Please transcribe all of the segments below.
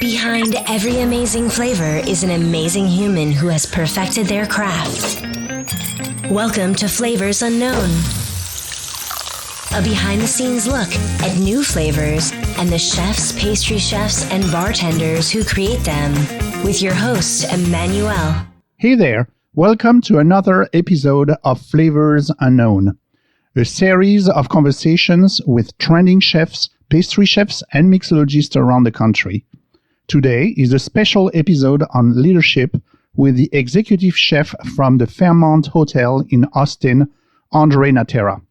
Behind every amazing flavor is an amazing human who has perfected their craft. Welcome to Flavors Unknown, a behind-the-scenes look at new flavors and the chefs, pastry chefs, and bartenders who create them, with your host, Emmanuel. Hey there, welcome to another episode of Flavors Unknown, a series of conversations with trending chefs, pastry chefs, and mixologists around the country. Today is a special episode on leadership with the executive chef from the Fairmont Hotel in Austin, Andre Natera.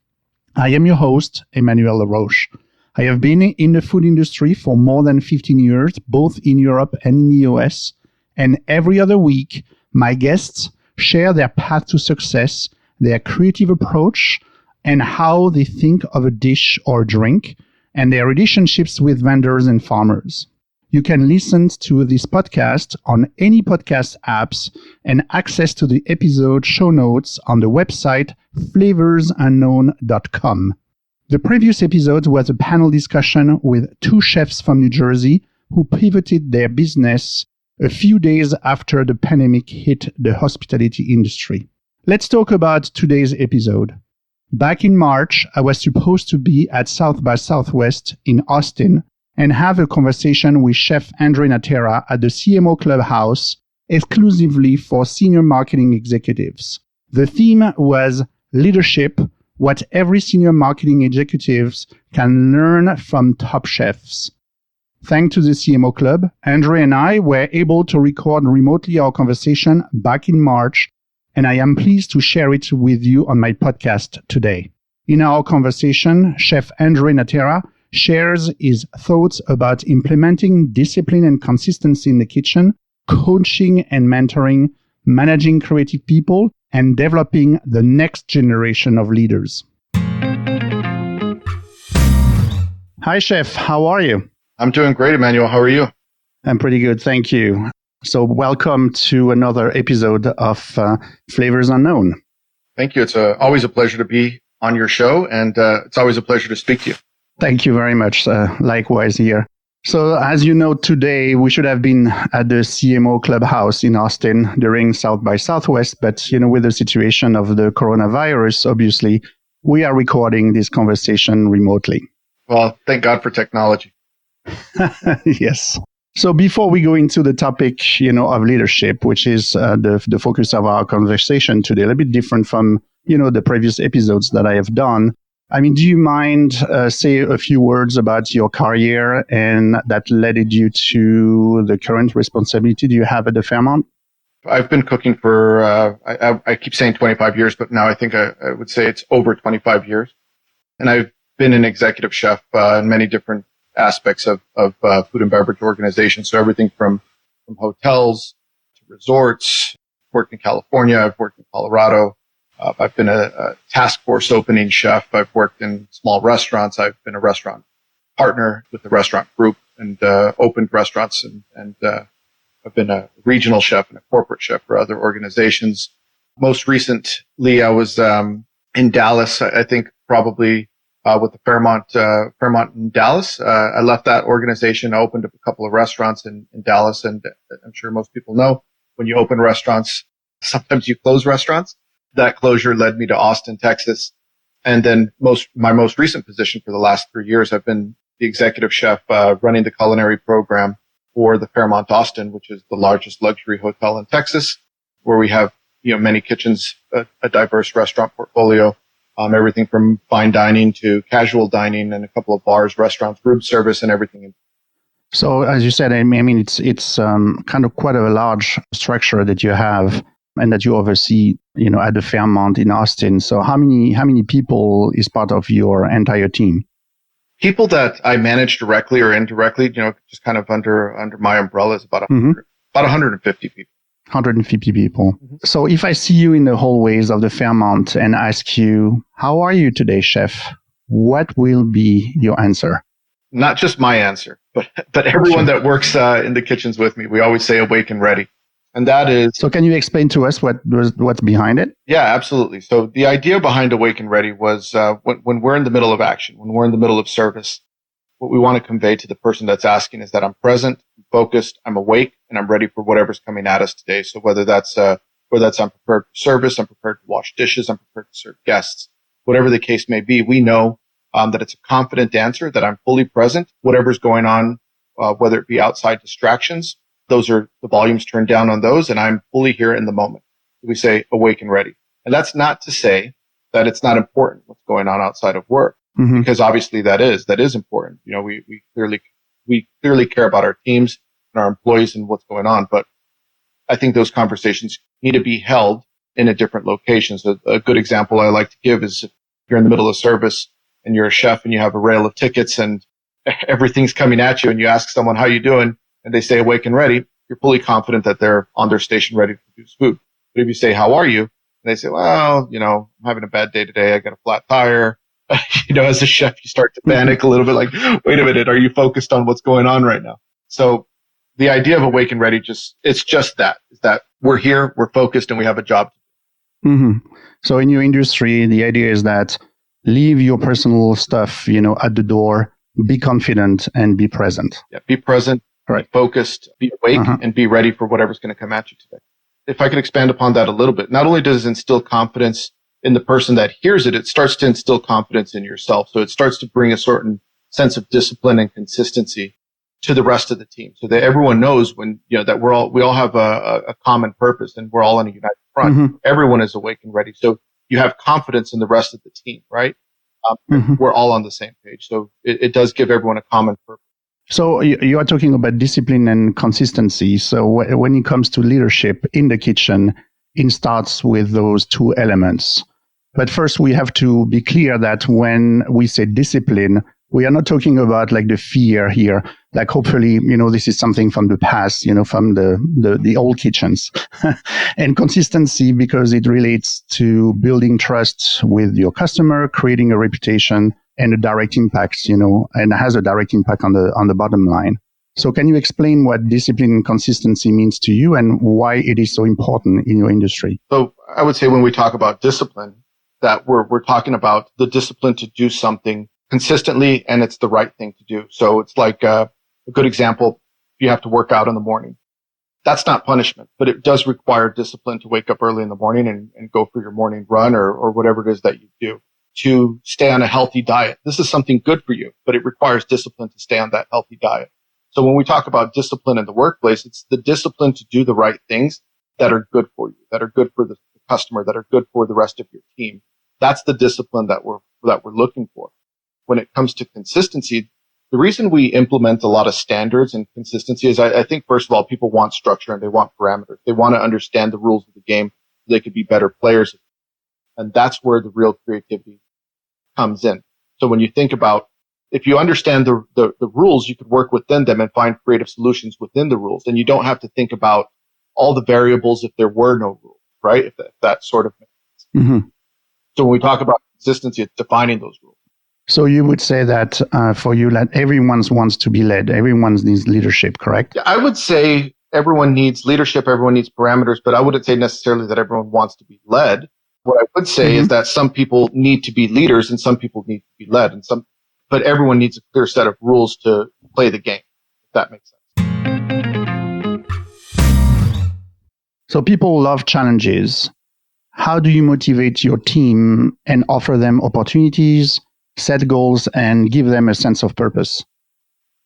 I am your host, Emmanuel Laroche. I have been in the food industry for more than 15 years, both in Europe and in the US, and every other week, my guests share their path to success, their creative approach, and how they think of a dish or drink, and their relationships with vendors and farmers. You can listen to this podcast on any podcast apps and access to the episode show notes on the website flavorsunknown.com. The previous episode was a panel discussion with two chefs from New Jersey who pivoted their business a few days after the pandemic hit the hospitality industry. Let's talk about today's episode. Back in March, I was supposed to be at South by Southwest in Austin and have a conversation with Chef Andre Natera at the CMO Clubhouse exclusively for senior marketing executives. The theme was leadership, what every senior marketing executives can learn from top chefs. Thanks to the CMO Club, Andre and I were able to record remotely our conversation back in March, and I am pleased to share it with you on my podcast today. In our conversation, Chef Andre Natera shares his thoughts about implementing discipline and consistency in the kitchen, coaching and mentoring, managing creative people, and developing the next generation of leaders. Hi, Chef. How are you? I'm doing great, Emmanuel. How are you? I'm pretty good. Thank you. So welcome to another episode of Flavors Unknown. Thank you. It's always a pleasure to be on your show, and it's always a pleasure to speak to you. Thank you very much. Likewise here. So as you know, today we should have been at the CMO Clubhouse in Austin during South by Southwest, but with the situation of the coronavirus, obviously, we are recording this conversation remotely. Well, thank God for technology. Yes. So before we go into the topic, of leadership, which is the focus of our conversation today, a little bit different from, the previous episodes that I have done. Do you mind say a few words about your career and that led you to the current responsibility you have at the Fairmont? I've been cooking for, I keep saying 25 years, but now I think I would say it's over 25 years. And I've been an executive chef in many different aspects of food and beverage organizations. So everything from hotels to resorts. I've worked in California. I've worked in Colorado. I've been a task force opening chef. I've worked in small restaurants. I've been a restaurant partner with the restaurant group and opened restaurants. And I've been a regional chef and a corporate chef for other organizations. Most recently, I was in Dallas, I think probably with the Fairmont in Dallas. I left that organization. I opened up a couple of restaurants in Dallas. And I'm sure most people know when you open restaurants, sometimes you close restaurants. That closure led me to Austin, Texas. And then my most recent position for the last 3 years, I've been the executive chef, running the culinary program for the Fairmont Austin, which is the largest luxury hotel in Texas, where we have, many kitchens, a diverse restaurant portfolio, everything from fine dining to casual dining and a couple of bars, restaurants, room service and everything. So as you said, it's kind of quite a large structure that you have and that you oversee, at the Fairmont in Austin. So how many people is part of your entire team? People that I manage directly or indirectly, just kind of under my umbrella is about 150 people. 150 people. Mm-hmm. So if I see you in the hallways of the Fairmont and ask you, how are you today, chef? What will be your answer? Not just my answer, but everyone that works in the kitchens with me. We always say awake and ready. And that is... So can you explain to us what's behind it? Yeah, absolutely. So the idea behind Awake and Ready was when we're in the middle of action, when we're in the middle of service, what we want to convey to the person that's asking is that I'm present, focused, I'm awake, and I'm ready for whatever's coming at us today. So whether that's I'm prepared for service, I'm prepared to wash dishes, I'm prepared to serve guests, whatever the case may be, we know that it's a confident answer, that I'm fully present, whatever's going on, whether it be outside distractions, those are the volumes turned down on those, and I'm fully here in the moment. We say awake and ready. And that's not to say that it's not important what's going on outside of work, because obviously that is important. You know, we clearly care about our teams and our employees and what's going on, but I think those conversations need to be held in a different location. So a good example I like to give is if you're in the middle of service and you're a chef and you have a rail of tickets and everything's coming at you and you ask someone, how you doing? And they say awake and ready, you're fully confident that they're on their station ready to produce food. But if you say, how are you? And they say, well, you know, I'm having a bad day today. I got a flat tire. You know, as a chef, you start to panic a little bit like, wait a minute, are you focused on what's going on right now? So the idea of awake and ready, it's just that, is that we're here, we're focused, and we have a job. So in your industry, the idea is that leave your personal stuff, you know, at the door, be confident and be present. Yeah, be present, be focused, be awake, and be ready for whatever's going to come at you today. If I could expand upon that a little bit, not only does it instill confidence in the person that hears it, it starts to instill confidence in yourself. So it starts to bring a certain sense of discipline and consistency to the rest of the team, so that everyone knows when, you know, that we all have a common purpose and we're all on a united front. Everyone is awake and ready. So you have confidence in the rest of the team, right? We're all on the same page. So it does give everyone a common purpose. So you are talking about discipline and consistency. So when it comes to leadership in the kitchen, it starts with those two elements. But first, we have to be clear that when we say discipline, we are not talking about like the fear here. Like hopefully, you know, this is something from the past, you know, from the old kitchens. And consistency, because it relates to building trust with your customer, creating a reputation, and a direct impact, you know, and has a direct impact on the bottom line. So can you explain what discipline and consistency means to you and why it is so important in your industry? So I would say when we talk about discipline, that we're talking about the discipline to do something consistently, and it's the right thing to do. So it's like a good example, you have to work out in the morning. That's not punishment, but it does require discipline to wake up early in the morning and go for your morning run or whatever it is that you do. To stay on a healthy diet. This is something good for you, but it requires discipline to stay on that healthy diet. So when we talk about discipline in the workplace, it's the discipline to do the right things that are good for you, that are good for the customer, that are good for the rest of your team. That's the discipline that we're looking for. When it comes to consistency, the reason we implement a lot of standards and consistency is I think, first of all, people want structure and they want parameters. They want to understand the rules of the game so they could be better players. And that's where the real creativity comes in. So when you think about, if you understand the rules, you could work within them and find creative solutions within the rules. And you don't have to think about all the variables if there were no rules, right? If that sort of makes sense. So when we talk about consistency, it's defining those rules. So you would say that for you, that everyone wants to be led. Everyone needs leadership, correct? Yeah, I would say everyone needs leadership. Everyone needs parameters, but I wouldn't say necessarily that everyone wants to be led. What I would say is that some people need to be leaders and some people need to be led, but everyone needs a clear set of rules to play the game, if that makes sense. So people love challenges. How do you motivate your team and offer them opportunities, set goals, and give them a sense of purpose?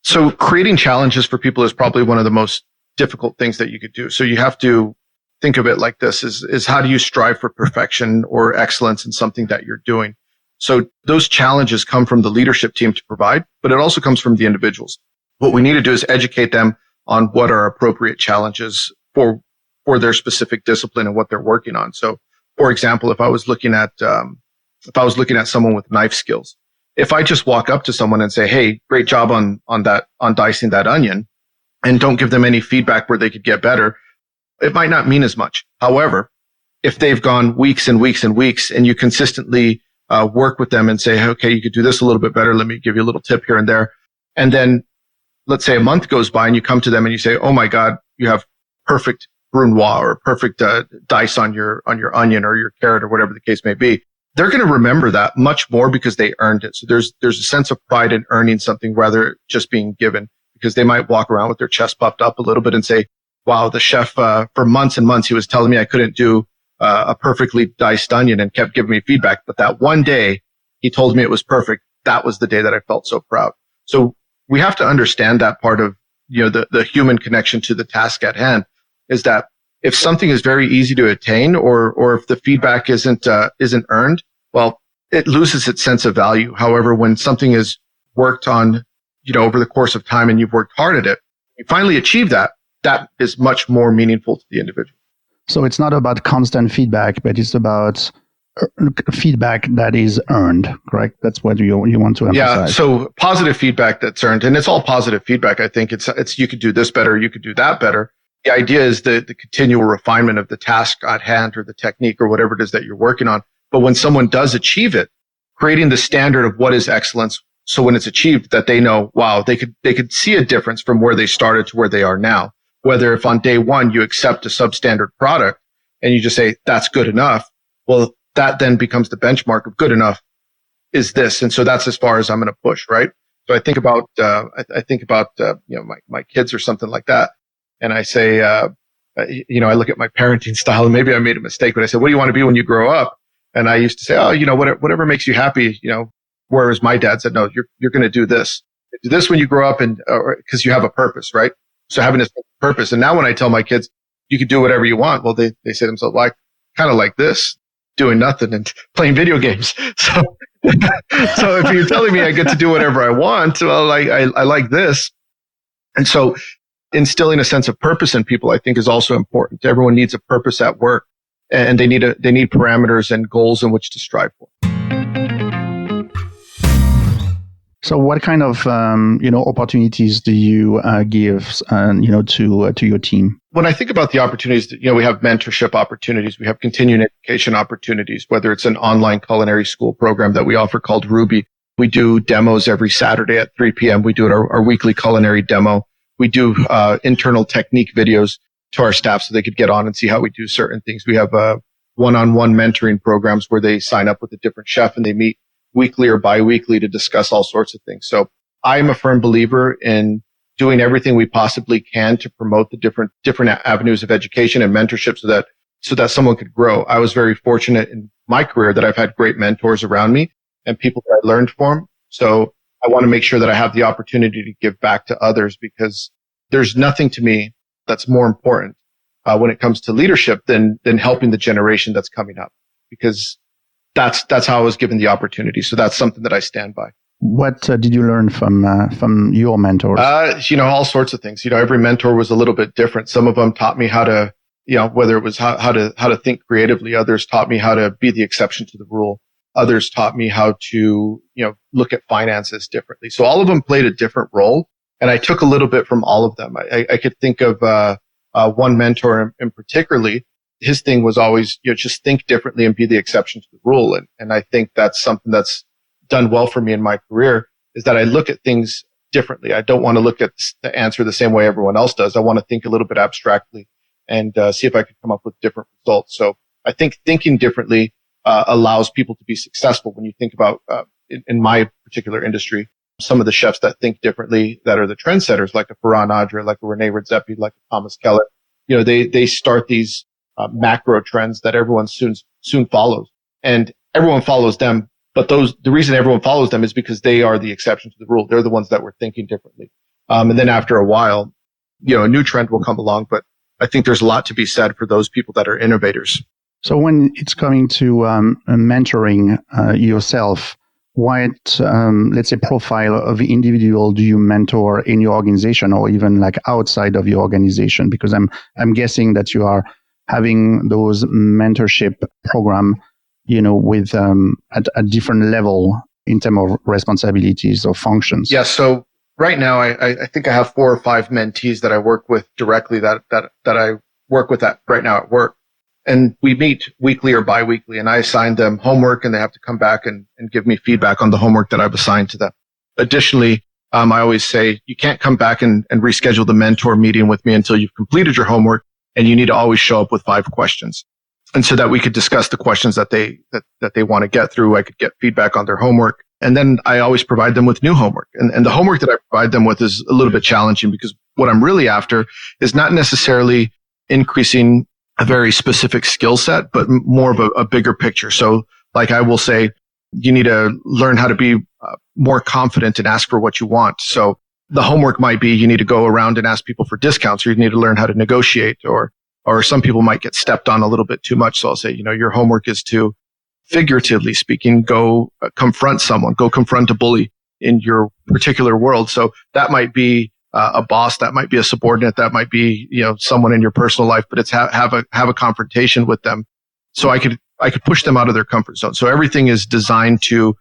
So creating challenges for people is probably one of the most difficult things that you could do. So you have to think of it like this, is how do you strive for perfection or excellence in something that you're doing? So those challenges come from the leadership team to provide, but it also comes from the individuals. What we need to do is educate them on what are appropriate challenges for their specific discipline and what they're working on. So for example, if I was looking at someone with knife skills, if I just walk up to someone and say, hey, great job on dicing that onion, and don't give them any feedback where they could get better, it might not mean as much. However, if they've gone weeks and weeks and weeks and you consistently work with them and say, okay, you could do this a little bit better. Let me give you a little tip here and there. And then let's say a month goes by and you come to them and you say, oh my God, you have perfect brunoise or perfect dice on your onion or your carrot or whatever the case may be. They're going to remember that much more because they earned it. So there's a sense of pride in earning something rather just being given, because they might walk around with their chest puffed up a little bit and say, wow, the chef, for months and months, he was telling me I couldn't do a perfectly diced onion and kept giving me feedback. But that one day he told me it was perfect. That was the day that I felt so proud. So we have to understand that part of, the human connection to the task at hand, is that if something is very easy to attain, or if the feedback isn't earned, well, it loses its sense of value. However, when something is worked on, over the course of time and you've worked hard at it, you finally achieve that is much more meaningful to the individual. So it's not about constant feedback, but it's about feedback that is earned, correct? That's what you want to emphasize. Yeah. So positive feedback that's earned, and it's all positive feedback. I think it's you could do this better, you could do that better. The idea is the continual refinement of the task at hand, or the technique, or whatever it is that you're working on. But when someone does achieve it, creating the standard of what is excellence, so when it's achieved, that they know, wow, they could see a difference from where they started to where they are now. Whether if on day one you accept a substandard product and you just say that's good enough, well, that then becomes the benchmark of good enough is this, and so that's as far as I'm going to push, right? So I think about my kids or something like that, and I say, I look at my parenting style, and maybe I made a mistake, but I said, what do you want to be when you grow up? And I used to say, whatever makes you happy, whereas my dad said, no, you're going to do this. Do this when you grow up, and because you have a purpose, right? So having this purpose. And now when I tell my kids, you can do whatever you want, well, they say to themselves, like, kind of like this, doing nothing and playing video games. So if you're telling me I get to do whatever I want, well, I like this. And so instilling a sense of purpose in people, I think, is also important. Everyone needs a purpose at work, and they need parameters and goals in which to strive for. So what kind of opportunities do you give to your team? When I think about the opportunities, we have mentorship opportunities, we have continuing education opportunities, whether it's an online culinary school program that we offer called Ruby. We do demos every Saturday at 3 p.m. We do our weekly culinary demo. We do internal technique videos to our staff so they could get on and see how we do certain things. We have one-on-one mentoring programs where they sign up with a different chef and they meet weekly or biweekly to discuss all sorts of things. So I'm a firm believer in doing everything we possibly can to promote the different avenues of education and mentorship so that someone could grow. I was very fortunate in my career that I've had great mentors around me and people that I learned from. So I want to make sure that I have the opportunity to give back to others, because there's nothing to me that's more important when it comes to leadership than helping the generation that's coming up, because that's how I was given the opportunity. So that's something that I stand by. What did you learn from your mentors? All sorts of things. Every mentor was a little bit different. Some of them taught me how to, whether it was how to think creatively. Others taught me how to be the exception to the rule. Others taught me how to, look at finances differently. So all of them played a different role, and I took a little bit from all of them. I could think of one mentor in particularly. His thing was always, just think differently and be the exception to the rule. And I think that's something that's done well for me in my career, is that I look at things differently. I don't want to look at the answer the same way everyone else does. I want to think a little bit abstractly and see if I can come up with different results. So I think thinking differently allows people to be successful. When you think about, in my particular industry, some of the chefs that think differently, that are the trendsetters, like a Fairmont Andre, like a Rene Redzepi, like a Thomas Keller, they start these macro trends that everyone soon follows, and everyone follows them. But the reason everyone follows them is because they are the exception to the rule. They're the ones that were thinking differently. And then after a while, a new trend will come along. But I think there's a lot to be said for those people that are innovators. So when it's coming to mentoring yourself, what, let's say, profile of the individual do you mentor in your organization, or even like outside of your organization? Because I'm guessing that you are having those mentorship program, with at a different level in terms of responsibilities or functions. Yeah. So right now, I think I have 4 or 5 mentees that I work with directly that I work with right now at work. And we meet weekly or biweekly, and I assign them homework, and they have to come back and give me feedback on the homework that I've assigned to them. Additionally, I always say you can't come back and reschedule the mentor meeting with me until you've completed your homework, and you need to always show up with 5 questions. And so that we could discuss the questions that they want to get through. I could get feedback on their homework, And then I always provide them with new homework. And the homework that I provide them with is a little bit challenging because what I'm really after is not necessarily increasing a very specific skill set, but more of a bigger picture. So like I will say, you need to learn how to be more confident and ask for what you want. So the homework might be you need to go around and ask people for discounts, or you need to learn how to negotiate, or some people might get stepped on a little bit too much. So I'll say, your homework is to, figuratively speaking, go confront someone, go confront a bully in your particular world. So that might be a boss, that might be a subordinate, that might be, someone in your personal life, but it's have a confrontation with them. So I could push them out of their comfort zone. So everything is designed to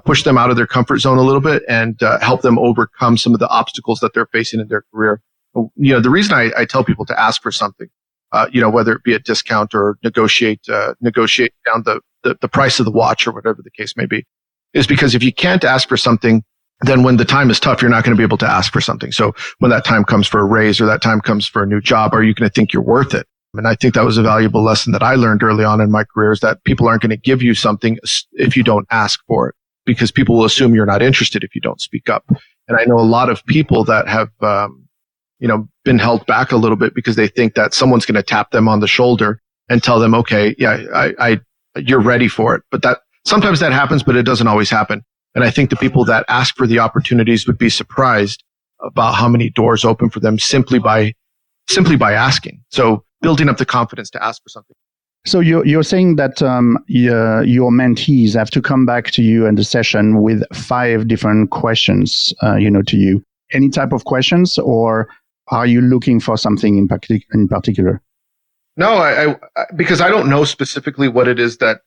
push them out of their comfort zone a little bit and help them overcome some of the obstacles that they're facing in their career. The reason I tell people to ask for something, whether it be a discount or negotiate down the price of the watch or whatever the case may be, is because if you can't ask for something, then when the time is tough, you're not going to be able to ask for something. So when that time comes for a raise or that time comes for a new job, are you going to think you're worth it? And I think that was a valuable lesson that I learned early on in my career, is that people aren't going to give you something if you don't ask for it, because people will assume you're not interested if you don't speak up. And I know a lot of people that have, been held back a little bit because they think that someone's going to tap them on the shoulder and tell them, okay, yeah, you're ready for it. But sometimes that happens, but it doesn't always happen. And I think the people that ask for the opportunities would be surprised about how many doors open for them simply by asking. So building up the confidence to ask for something. So you're saying that your mentees have to come back to you in the session with 5 different questions, to you. Any type of questions, or are you looking for something in particular? No, I because I don't know specifically what it is that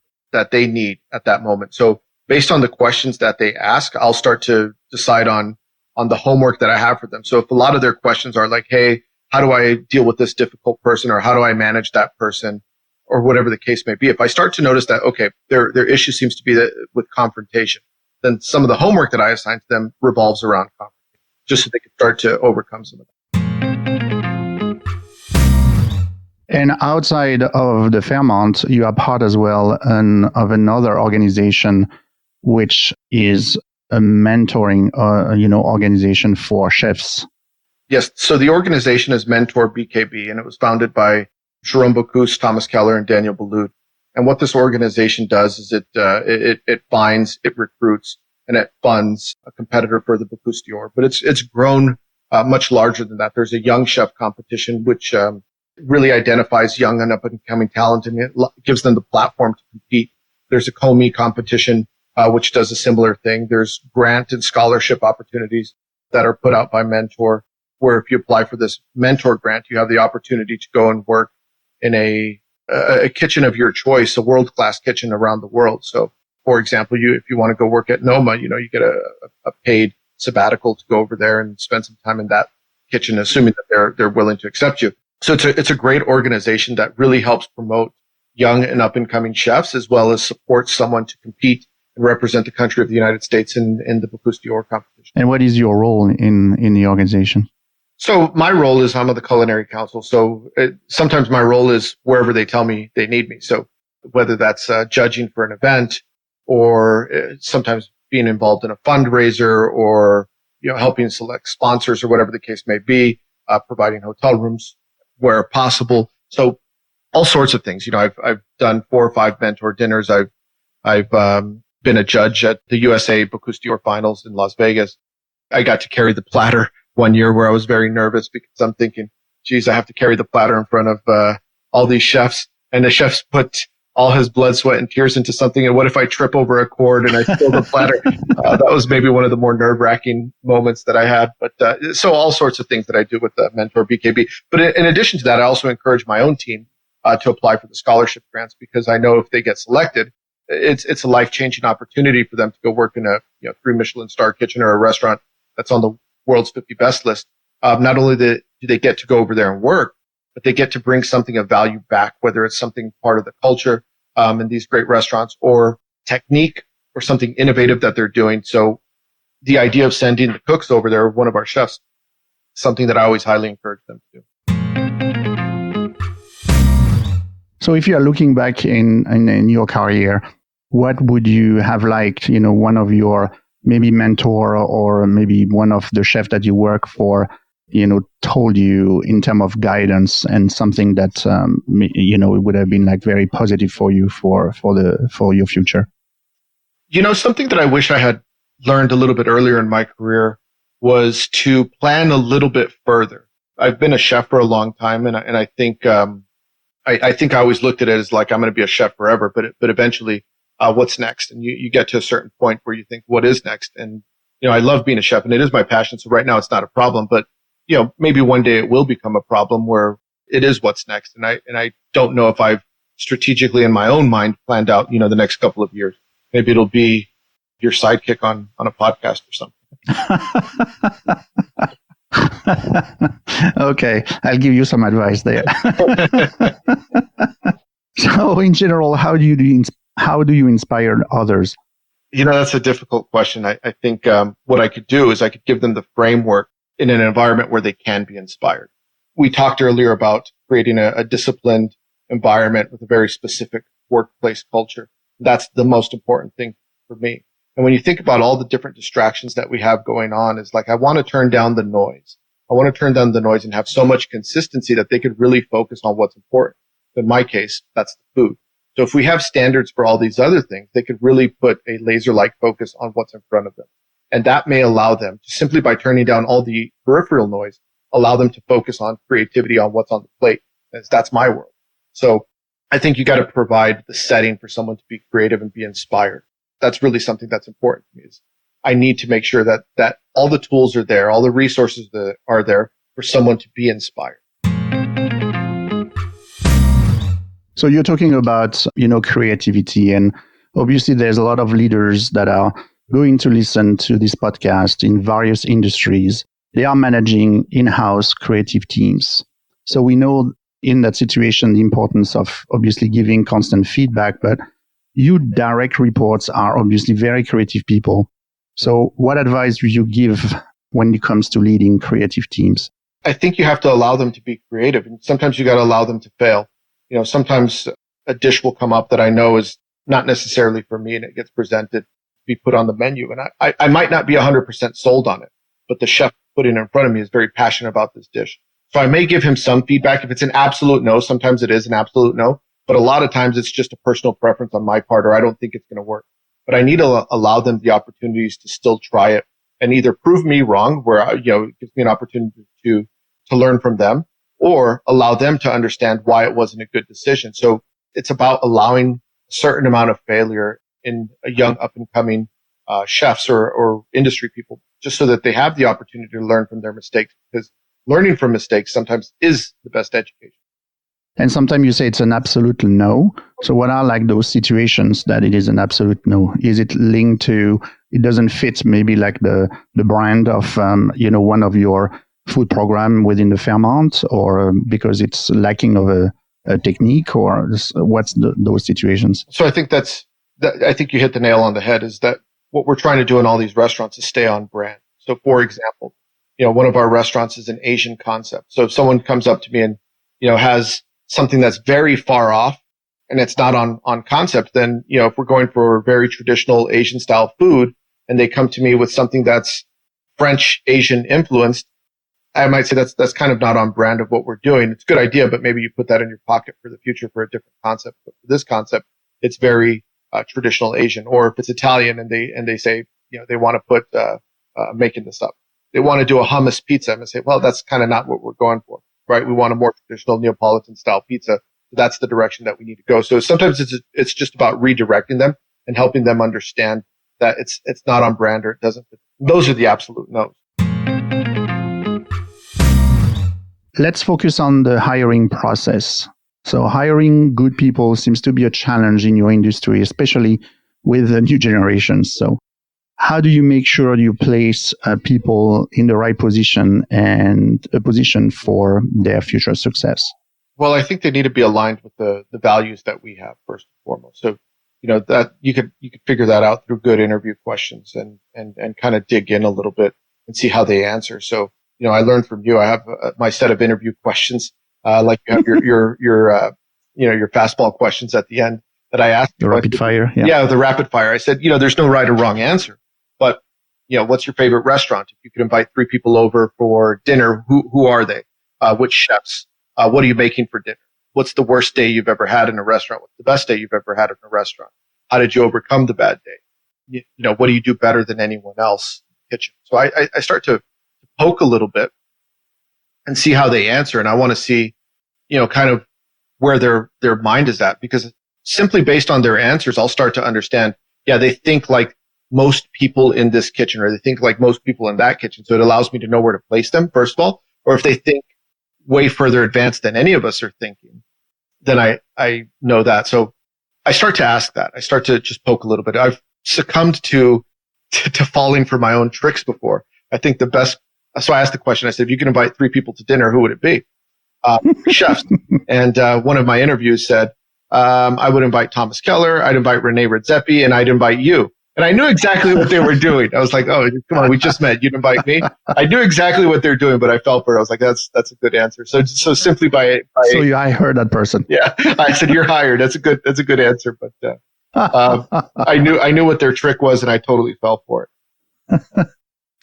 they need at that moment. So based on the questions that they ask, I'll start to decide on the homework that I have for them. So if a lot of their questions are like, hey, how do I deal with this difficult person, or how do I manage that person, or whatever the case may be, if I start to notice that, okay, their issue seems to be with confrontation, then some of the homework that I assign to them revolves around confrontation, just so they can start to overcome some of that. And outside of the Fairmont, you are part as well of another organization, which is a mentoring, organization for chefs. Yes. So the organization is Mentor BKB, and it was founded by Jerome Bocuse, Thomas Keller, and Daniel Boulud. And what this organization does is it finds, it recruits, and it funds a competitor for the Bocuse d'Or. But it's grown much larger than that. There's a young chef competition, which really identifies young and up-and-coming talent, and it gives them the platform to compete. There's a COME competition, which does a similar thing. There's grant and scholarship opportunities that are put out by Mentor, where if you apply for this Mentor grant, you have the opportunity to go and work in a kitchen of your choice, a world-class kitchen around the world. So, for example, if you want to go work at Noma, you get a paid sabbatical to go over there and spend some time in that kitchen, assuming that they're willing to accept you. So it's a great organization that really helps promote young and up-and-coming chefs, as well as support someone to compete and represent the country of the United States in the Bocuse d'Or competition. And what is your role in the organization? So my role is I'm on the culinary council. So sometimes my role is wherever they tell me they need me. So whether that's judging for an event, or sometimes being involved in a fundraiser, or helping select sponsors, or whatever the case may be, providing hotel rooms where possible. So all sorts of things. I've done 4 or 5 mentor dinners. I've been a judge at the USA Bocuse d'Or finals in Las Vegas. I got to carry the platter one year, where I was very nervous because I'm thinking, geez, I have to carry the platter in front of all these chefs, and the chefs put all his blood, sweat, and tears into something. And what if I trip over a cord and I spill the platter? That was maybe one of the more nerve-wracking moments that I had. But so all sorts of things that I do with Mentor BKB. But in addition to that, I also encourage my own team to apply for the scholarship grants, because I know if they get selected, it's a life-changing opportunity for them to go work in a 3 Michelin star kitchen, or a restaurant that's on the world's 50 best list. Not only do they get to go over there and work, but they get to bring something of value back, whether it's something part of the culture in these great restaurants, or technique, or something innovative that they're doing. So the idea of sending the cooks over there, one of our chefs, something that I always highly encourage them to do. So if you are looking back in your career, what would you have liked, one of your maybe mentor or maybe one of the chefs that you work for, told you in terms of guidance and something that, it would have been like very positive for you for your future? Something that I wish I had learned a little bit earlier in my career was to plan a little bit further. I've been a chef for a long time, and I think I think I always looked at it as like I'm going to be a chef forever, but eventually, what's next? And you get to a certain point where you think, what is next? And I love being a chef, and it is my passion. So right now, it's not a problem, but maybe one day it will become a problem where it is what's next. And I don't know if I've strategically in my own mind planned out the next couple of years. Maybe it'll be your sidekick on a podcast or something. Okay, I'll give you some advice there. So, in general, how do you inspire others? That's a difficult question. I think what I could do is I could give them the framework in an environment where they can be inspired. We talked earlier about creating a disciplined environment with a very specific workplace culture. That's the most important thing for me. And when you think about all the different distractions that we have going on, is like, I want to turn down the noise. I want to turn down the noise and have so much consistency that they could really focus on what's important. In my case, that's the food. So if we have standards for all these other things, they could really put a laser-like focus on what's in front of them. And that may allow them to, simply by turning down all the peripheral noise, allow them to focus on creativity on what's on the plate. That's my world. So I think you got to provide the setting for someone to be creative and be inspired. That's really something that's important to me. Is I need to make sure that all the tools are there, all the resources that are there for someone to be inspired. So you're talking about, creativity, and obviously there's a lot of leaders that are going to listen to this podcast in various industries. They are managing in-house creative teams. So we know in that situation the importance of obviously giving constant feedback, but you direct reports are obviously very creative people. So what advice do you give when it comes to leading creative teams? I think you have to allow them to be creative, and sometimes you got to allow them to fail. Sometimes a dish will come up that I know is not necessarily for me, and it gets presented to be put on the menu. And I might not be 100% sold on it, but the chef putting it in front of me is very passionate about this dish. So I may give him some feedback. If it's an absolute no, sometimes it is an absolute no, but a lot of times it's just a personal preference on my part, or I don't think it's going to work. But I need to allow them the opportunities to still try it and either prove me wrong, where, it gives me an opportunity to learn from them, or allow them to understand why it wasn't a good decision. So it's about allowing a certain amount of failure in a young up and coming chefs or industry people, just so that they have the opportunity to learn from their mistakes, because learning from mistakes sometimes is the best education. And sometimes you say it's an absolute no. So what are like those situations that it is an absolute no? Is it linked to, it doesn't fit maybe like the brand of, one of your food program within the Fairmont, or because it's lacking of a technique, or what's those situations? So I think I think you hit the nail on the head, is that what we're trying to do in all these restaurants is stay on brand. So for example, one of our restaurants is an Asian concept. So if someone comes up to me and, has something that's very far off and it's not on concept, then, if we're going for very traditional Asian style food and they come to me with something that's French Asian influenced, I might say that's kind of not on brand of what we're doing. It's a good idea, but maybe you put that in your pocket for the future for a different concept. But for this concept, it's very traditional Asian. Or if it's Italian and they say, they want to put, making this up, they want to do a hummus pizza. I'm going to say, well, that's kind of not what we're going for, right? We want a more traditional Neapolitan style pizza. That's the direction that we need to go. So sometimes it's just about redirecting them and helping them understand that it's not on brand or it doesn't fit. Those are the absolute no's. Let's focus on the hiring process. So hiring good people seems to be a challenge in your industry, especially with the new generations. So how do you make sure you place people in the right position and a position for their future success? Well, I think they need to be aligned with the values that we have first and foremost. So, that you could figure that out through good interview questions and kind of dig in a little bit and see how they answer. So, I learned from you. I have my set of interview questions, like you have your fastball questions at the end that I asked. The rapid fire. Yeah, the rapid fire. I said, there's no right or wrong answer, but what's your favorite restaurant? If you could invite 3 people over for dinner, who are they? Which chefs? What are you making for dinner? What's the worst day you've ever had in a restaurant? What's the best day you've ever had in a restaurant? How did you overcome the bad day? What do you do better than anyone else in the kitchen? So I start to poke a little bit and see how they answer. And I want to see, kind of where their mind is at, because simply based on their answers, I'll start to understand, they think like most people in this kitchen, or they think like most people in that kitchen. So it allows me to know where to place them, first of all, or if they think way further advanced than any of us are thinking, then I know that. So I start to ask that. I start to just poke a little bit. I've succumbed to falling for my own tricks before. I think so I asked the question. I said, if you could invite 3 people to dinner, who would it be? Chefs. And one of my interviews said, I would invite Thomas Keller, I'd invite Rene Redzepi, and I'd invite you. And I knew exactly what they were doing. I was like, oh, come on, we just met. You'd invite me. I knew exactly what they're doing, but I fell for it. I was like, that's a good answer. So simply by I heard that person. Yeah. I said, you're hired. That's a good answer. But, I knew what their trick was, and I totally fell for it.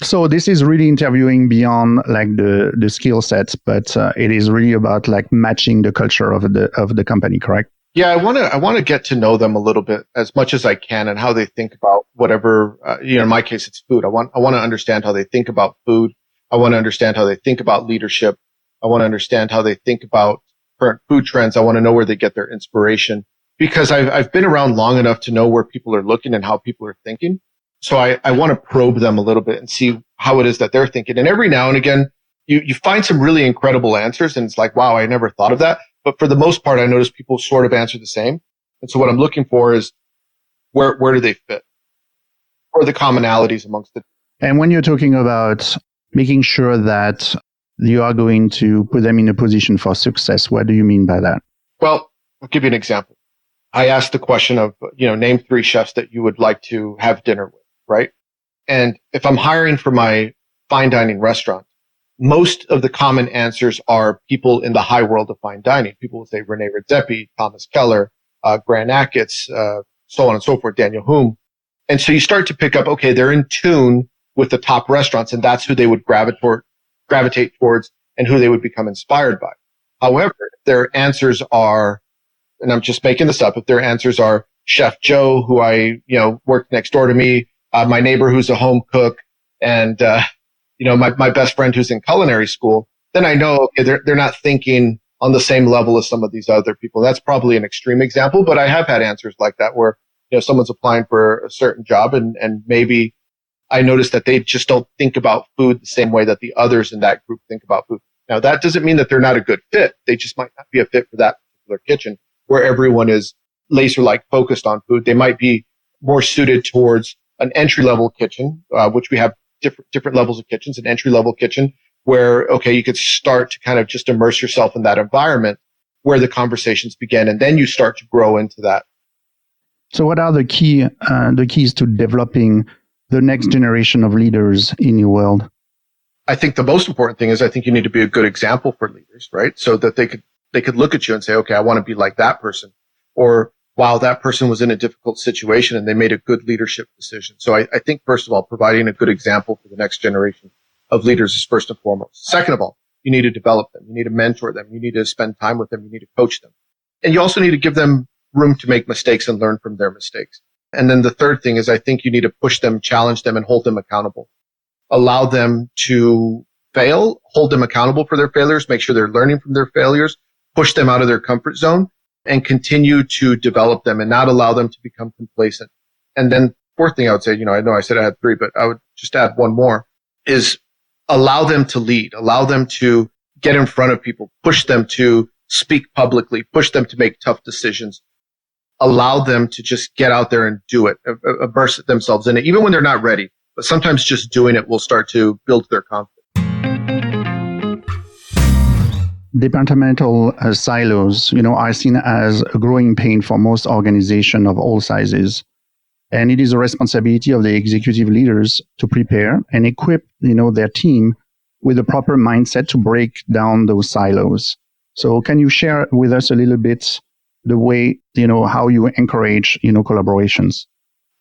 So this is really interviewing beyond like the skill sets, but it is really about like matching the culture of the company, correct? Yeah, I want to get to know them a little bit as much as I can, and how they think about whatever. In my case, it's food. I want to understand how they think about food. I want to understand how they think about leadership. I want to understand how they think about current food trends. I want to know where they get their inspiration, because I've been around long enough to know where people are looking and how people are thinking. So I want to probe them a little bit and see how it is that they're thinking. And every now and again, you find some really incredible answers, and it's like, wow, I never thought of that. But for the most part, I notice people sort of answer the same. And so what I'm looking for is where do they fit? Or the commonalities amongst it. And when you're talking about making sure that you are going to put them in a position for success, what do you mean by that? Well, I'll give you an example. I asked the question of, name 3 chefs that you would like to have dinner with, right? And if I'm hiring for my fine dining restaurant, most of the common answers are people in the high world of fine dining. People will say Rene Redzepi, Thomas Keller, Grant Achatz, so on and so forth, Daniel Hume. And so you start to pick up, okay, they're in tune with the top restaurants, and that's who they would gravitate towards and who they would become inspired by. However, if their answers are, and I'm just making this up, if their answers are Chef Joe, who I, worked next door to me, my neighbor who's a home cook, and, my best friend who's in culinary school, then I know, okay, they're not thinking on the same level as some of these other people. That's probably an extreme example, but I have had answers like that where, someone's applying for a certain job, and maybe I noticed that they just don't think about food the same way that the others in that group think about food. Now, that doesn't mean that they're not a good fit. They just might not be a fit for that particular kitchen where everyone is laser-like focused on food. They might be more suited towards an entry-level kitchen, which we have different levels of kitchens, an entry-level kitchen where, okay, you could start to kind of just immerse yourself in that environment where the conversations begin, and then you start to grow into that. So what are the keys to developing the next generation of leaders in your world? I think the most important thing is I think you need to be a good example for leaders, right? So that they could look at you and say, okay, I want to be like that person. Or, wow, that person was in a difficult situation and they made a good leadership decision. So I think, first of all, providing a good example for the next generation of leaders is first and foremost. Second of all, you need to develop them. You need to mentor them. You need to spend time with them. You need to coach them. And you also need to give them room to make mistakes and learn from their mistakes. And then the third thing is I think you need to push them, challenge them, and hold them accountable. Allow them to fail, hold them accountable for their failures, make sure they're learning from their failures, push them out of their comfort zone, and continue to develop them and not allow them to become complacent. And then fourth thing I would say, I know I said I had 3, but I would just add one more, is allow them to lead, allow them to get in front of people, push them to speak publicly, push them to make tough decisions, allow them to just get out there and do it, immerse themselves in it, even when they're not ready. But sometimes just doing it will start to build their confidence. Departmental silos, are seen as a growing pain for most organizations of all sizes. And it is a responsibility of the executive leaders to prepare and equip, their team with the proper mindset to break down those silos. So can you share with us a little bit the way, how you encourage, collaborations?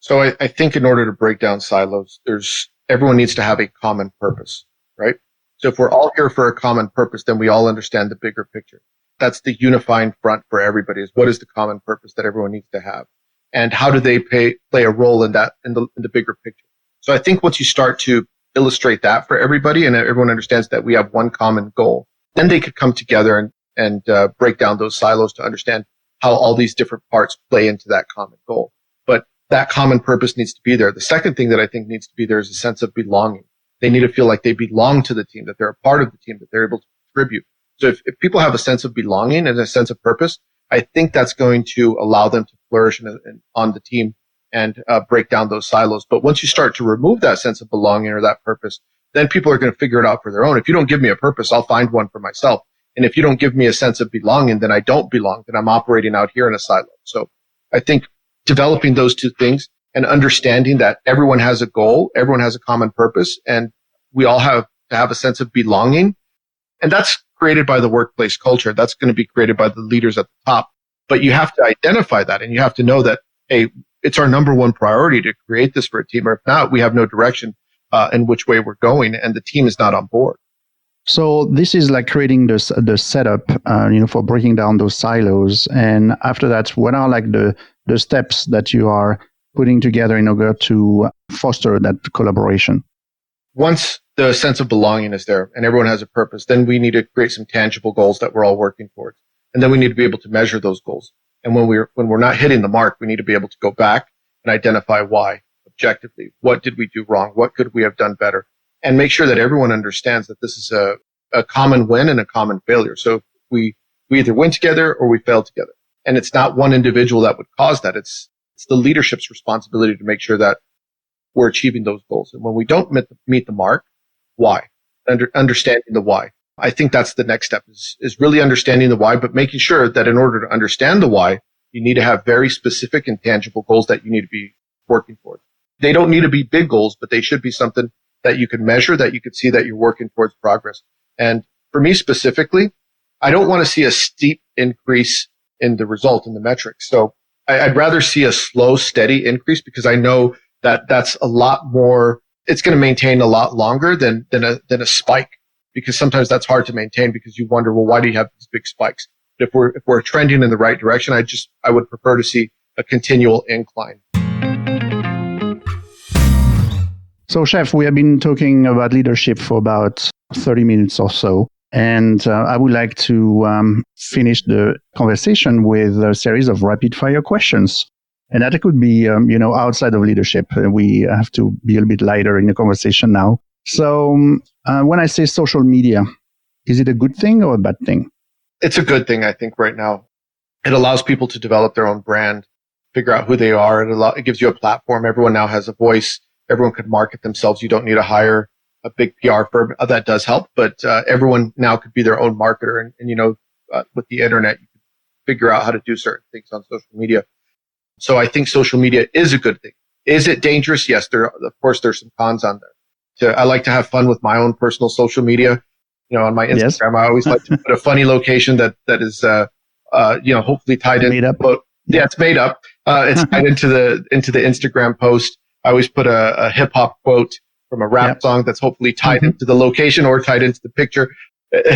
So I think in order to break down silos, there's everyone needs to have a common purpose, right? So if we're all here for a common purpose, then we all understand the bigger picture. That's the unifying front for everybody, is what is the common purpose that everyone needs to have? And how do they play a role in that, in the bigger picture? So I think once you start to illustrate that for everybody and everyone understands that we have one common goal, then they could come together and break down those silos to understand how all these different parts play into that common goal. But that common purpose needs to be there. The second thing that I think needs to be there is a sense of belonging. They need to feel like they belong to the team, that they're a part of the team, that they're able to contribute. So if people have a sense of belonging and a sense of purpose, I think that's going to allow them to flourish on the team and break down those silos. But once you start to remove that sense of belonging or that purpose, then people are going to figure it out for their own. If you don't give me a purpose, I'll find one for myself. And if you don't give me a sense of belonging, then I don't belong, then I'm operating out here in a silo. So I think developing those two things and understanding that everyone has a goal, everyone has a common purpose, and we all have to have a sense of belonging. And that's created by the workplace culture. That's going to be created by the leaders at the top. But you have to identify that, and you have to know that, hey, it's our number one priority to create this for a team. Or if not, we have no direction in which way we're going, and the team is not on board. So this is like creating the setup, for breaking down those silos. And after that, what are like the steps that you are putting together in order to foster that collaboration? Once the sense of belonging is there and everyone has a purpose, then we need to create some tangible goals that we're all working towards. And then we need to be able to measure those goals. And when we're not hitting the mark, we need to be able to go back and identify why objectively. What did we do wrong? What could we have done better? And make sure that everyone understands that this is a common win and a common failure. So we either win together or we fail together. And it's not one individual that would cause that. It's the leadership's responsibility to make sure that we're achieving those goals. And when we don't meet the mark, why? Understanding the why. I think that's the next step is really understanding the why, but making sure that in order to understand the why, you need to have very specific and tangible goals that you need to be working towards. They don't need to be big goals, but they should be something that you can measure, that you could see that you're working towards progress. And for me specifically, I don't want to see a steep increase in the result in the metrics. So I'd rather see a slow, steady increase because I know that that's a lot more, it's going to maintain a lot longer than a spike, because sometimes that's hard to maintain because you wonder, well, why do you have these big spikes? But if we're trending in the right direction, I would prefer to see a continual incline. So, Chef, we have been talking about leadership for about 30 minutes or so. And I would like to finish the conversation with a series of rapid fire questions. And that could be, outside of leadership. We have to be a little bit lighter in the conversation now. So when I say social media, is it a good thing or a bad thing? It's a good thing, I think, right now. It allows people to develop their own brand, figure out who they are. It gives you a platform. Everyone now has a voice. Everyone could market themselves. You don't need to hire a big PR firm. That does help, but everyone now could be their own marketer. And with the internet, you can figure out how to do certain things on social media. So I think social media is a good thing. Is it dangerous? Yes, of course, there's some cons on there. I like to have fun with my own personal social media. On my Instagram, yes. I always like to put a funny location that is, hopefully tied in. Made up. Yeah, it's made up. It's tied into the Instagram post. I always put a hip hop quote from a rap song that's hopefully tied into the location or tied into the picture.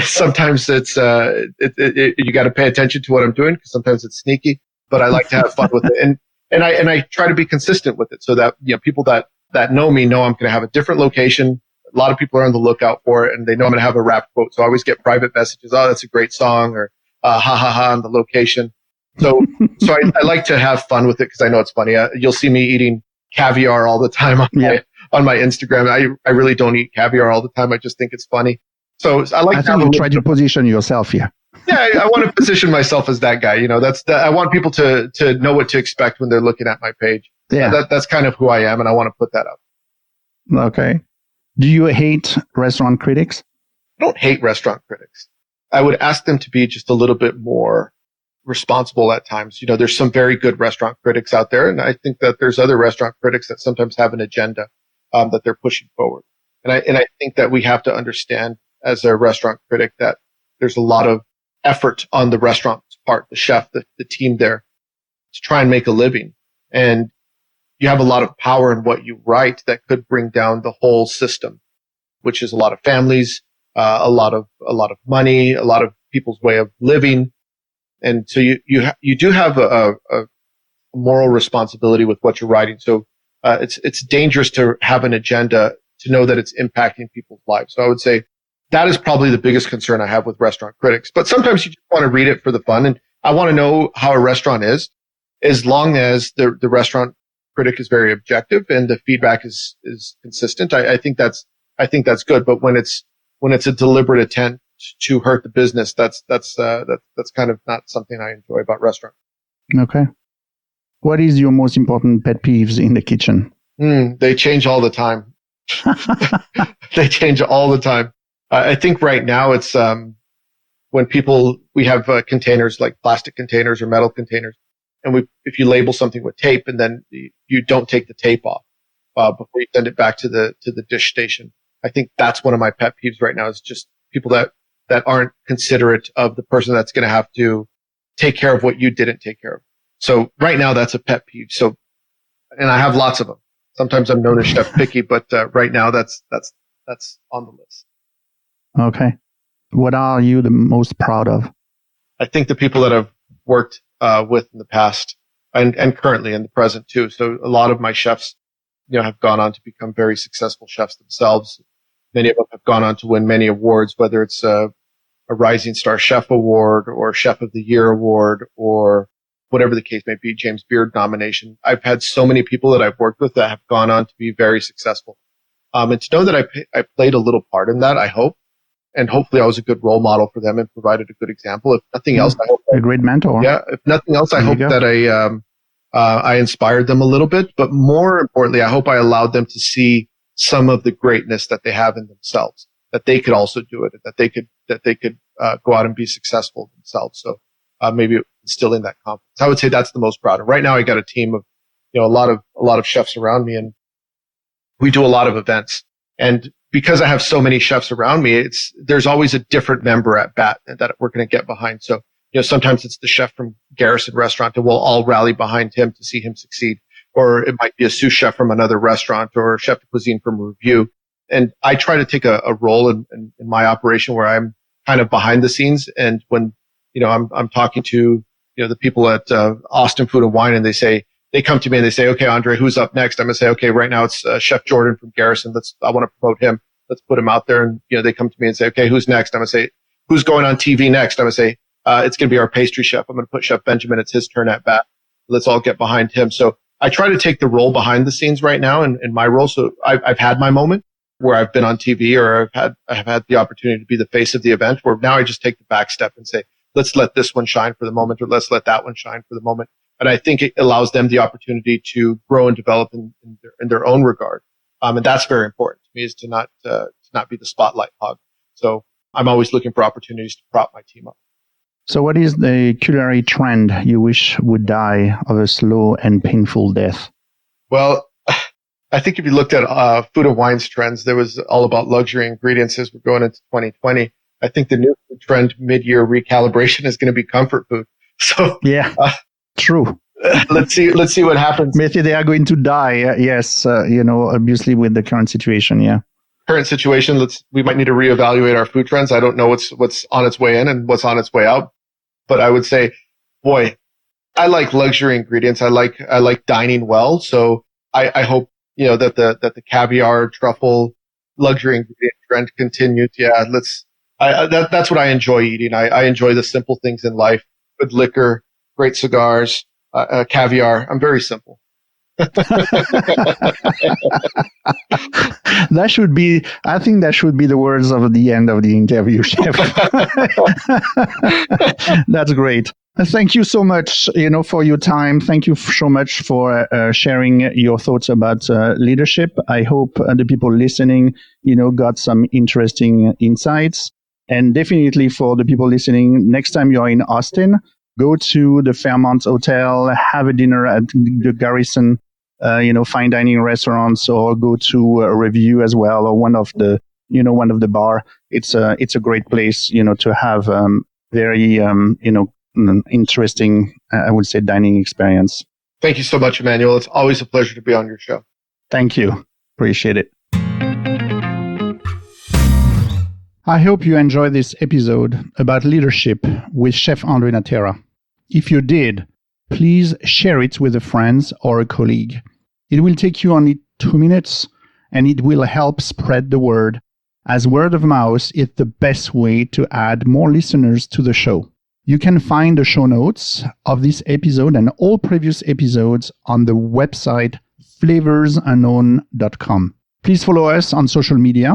Sometimes it's you got to pay attention to what I'm doing because sometimes it's sneaky, but I like to have fun with it, and I try to be consistent with it so that people that know me know I'm going to have a different location. A lot of people are on the lookout for it, and they know I'm going to have a rap quote. So I always get private messages. Oh, that's a great song, or ha ha ha on the location. So I like to have fun with it because I know it's funny. You'll see me eating caviar all the time on my Instagram. I really don't eat caviar all the time. I just think it's funny. So I like. I think you try to position yourself here. Yeah, I want to position myself as that guy. I want people to know what to expect when they're looking at my page. Yeah, that's kind of who I am, and I want to put that up. Okay. Do you hate restaurant critics? I don't hate restaurant critics. I would ask them to be just a little bit more responsible at times. There's some very good restaurant critics out there, and I think that there's other restaurant critics that sometimes have an agenda that they're pushing forward. And I think that we have to understand as a restaurant critic that there's a lot of effort on the restaurant's part, the chef, the team there, to try and make a living. And you have a lot of power in what you write that could bring down the whole system, which is a lot of families, a lot of money, a lot of people's way of living. And so you do have a moral responsibility with what you're writing. So, it's dangerous to have an agenda to know that it's impacting people's lives. So I would say that is probably the biggest concern I have with restaurant critics. But sometimes you just want to read it for the fun. And I want to know how a restaurant is, as long as the restaurant critic is very objective and the feedback is consistent. I think that's good. But when it's a deliberate attempt to hurt the business, that's kind of not something I enjoy about restaurants. Okay. What is your most important pet peeves in the kitchen? They change all the time. They change all the time. I think right now it's when we have containers like plastic containers or metal containers, and if you label something with tape and then you don't take the tape off before you send it back to the dish station. I think that's one of my pet peeves right now, is just people that aren't considerate of the person that's going to have to take care of what you didn't take care of. So right now that's a pet peeve. So, and I have lots of them. Sometimes I'm known as Chef Picky, but right now that's on the list. Okay. What are you the most proud of? I think the people that I've worked with in the past and currently in the present too. So a lot of my chefs, have gone on to become very successful chefs themselves. Many of them have gone on to win many awards, whether it's a Rising Star Chef Award or Chef of the Year Award or whatever the case may be, James Beard nomination. I've had so many people that I've worked with that have gone on to be very successful. And to know that I played a little part in that, I hope. And hopefully I was a good role model for them and provided a good example. If nothing else, I hope a great mentor. Yeah. If nothing else, I hope that I inspired them a little bit, but more importantly, I hope I allowed them to see some of the greatness that they have in themselves, that they could also do it, that they could go out and be successful themselves. So, maybe instilling that confidence. I would say that's the most proud of. Right now, I got a team of, a lot of chefs around me, and we do a lot of events. And because I have so many chefs around me, there's always a different member at bat that we're going to get behind. So, sometimes it's the chef from Garrison Restaurant, and we'll all rally behind him to see him succeed. Or it might be a sous chef from another restaurant or a chef de cuisine from Review. And I try to take a role in my operation where I'm kind of behind the scenes. And when, I'm talking to, the people at Austin Food and Wine, and they come to me and they say, okay, Andre, who's up next? I'm going to say, okay, right now it's Chef Jordan from Garrison. I want to promote him. Let's put him out there. And, they come to me and say, okay, who's next? I'm going to say, who's going on TV next? I'm going to say, it's going to be our pastry chef. I'm going to put Chef Benjamin. It's his turn at bat. Let's all get behind him. So I try to take the role behind the scenes right now in my role. So I've had my moment where I've been on TV, or I have had the opportunity to be the face of the event, where now I just take the back step and say, let's let this one shine for the moment, or let's let that one shine for the moment. And I think it allows them the opportunity to grow and develop in their own regard. And that's very important to me, is to not be the spotlight hog. So I'm always looking for opportunities to prop my team up. So what is the culinary trend you wish would die of a slow and painful death? Well, I think if you looked at Food and Wine's trends, there was all about luxury ingredients as we're going into 2020. I think the new trend mid-year recalibration is going to be comfort food. So yeah, true. Let's see what happens. Maybe they are going to die. Yes, obviously with the current situation. Yeah. Current situation. We might need to reevaluate our food trends. I don't know what's on its way in and what's on its way out, but I would say, boy, I like luxury ingredients. I like dining well. So I hope, that the caviar, truffle, luxury ingredient trend continues. Yeah, that's what I enjoy eating. I enjoy the simple things in life: good liquor, great cigars, caviar. I'm very simple. I think that should be the words of the end of the interview, Chef. That's great. Thank you so much, for your time. Thank you so much for sharing your thoughts about leadership. I hope the people listening, got some interesting insights. And definitely for the people listening, next time you're in Austin, go to the Fairmont Hotel, have a dinner at the Garrison, fine dining restaurants, or go to a Review as well, or one of the bar. It's a great place, to have very, interesting, I would say, dining experience. Thank you so much, Emmanuel. It's always a pleasure to be on your show. Thank you. Appreciate it. I hope you enjoyed this episode about leadership with Chef Andre Natera. If you did, please share it with a friend or a colleague. It will take you only 2 minutes, and it will help spread the word, as word of mouth is the best way to add more listeners to the show. You can find the show notes of this episode and all previous episodes on the website flavorsunknown.com. Please follow us on social media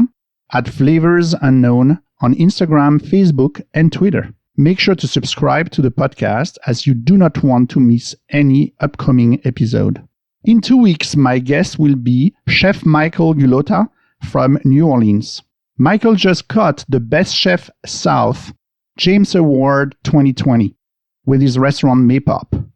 at Flavors Unknown on Instagram, Facebook, and Twitter. Make sure to subscribe to the podcast as you do not want to miss any upcoming episode. In 2 weeks, my guest will be Chef Michael Gulota from New Orleans. Michael just got the Best Chef South James Award 2020 with his restaurant Maypop.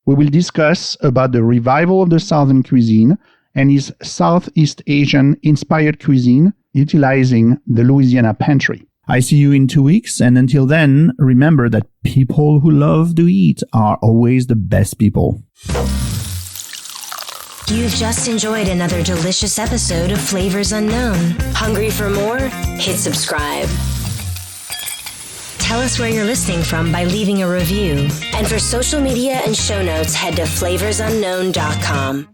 We will discuss about the revival of the Southern cuisine and his Southeast Asian inspired cuisine utilizing the Louisiana pantry. I see you in 2 weeks, and until then, remember that people who love to eat are always the best people. You've just enjoyed another delicious episode of Flavors Unknown. Hungry for more? Hit subscribe. Tell us where you're listening from by leaving a review. And for social media and show notes, head to flavorsunknown.com.